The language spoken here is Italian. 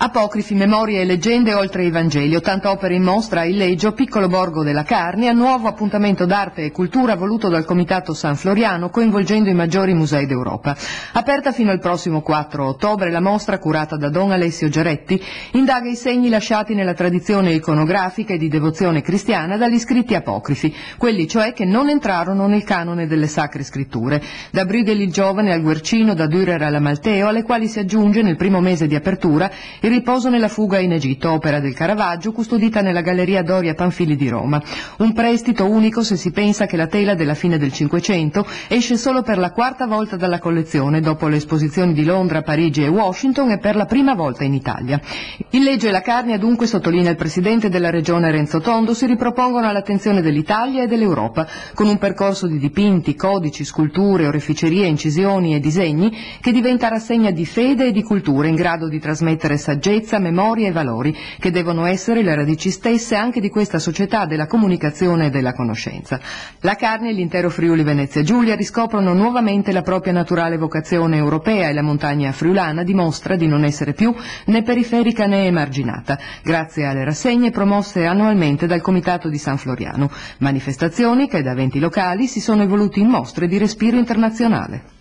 Apocrifi, memorie e leggende oltre i Vangeli, 80 opere in mostra a Illeggio, piccolo borgo della Carnia, nuovo appuntamento d'arte e cultura voluto dal Comitato San Floriano coinvolgendo i maggiori musei d'Europa. Aperta fino al prossimo 4 ottobre, la mostra, curata da Don Alessio Geretti, indaga i segni lasciati nella tradizione iconografica e di devozione cristiana dagli scritti apocrifi, quelli cioè che non entrarono nel canone delle sacre scritture, da Bruegel il Giovane al Guercino, da Dürer alla Malteo, alle quali si aggiunge nel primo mese di apertura Il riposo nella fuga in Egitto, opera del Caravaggio, custodita nella Galleria Doria Panfili di Roma. Un prestito unico se si pensa che la tela della fine del Cinquecento esce solo per la quarta volta dalla collezione, dopo le esposizioni di Londra, Parigi e Washington, e per la prima volta in Italia. Illeggio e la Carnia, dunque, sottolinea il presidente della regione Renzo Tondo, si ripropongono all'attenzione dell'Italia e dell'Europa, con un percorso di dipinti, codici, sculture, oreficerie, incisioni e disegni che diventa rassegna di fede e di cultura in grado di trasmettere saggezza, memoria e valori che devono essere le radici stesse anche di questa società della comunicazione e della conoscenza. La Carnia e l'intero Friuli Venezia Giulia riscoprono nuovamente la propria naturale vocazione europea e la montagna friulana dimostra di non essere più né periferica né emarginata, grazie alle rassegne promosse annualmente dal Comitato di San Floriano, manifestazioni che da eventi locali si sono evoluti in mostre di respiro internazionale.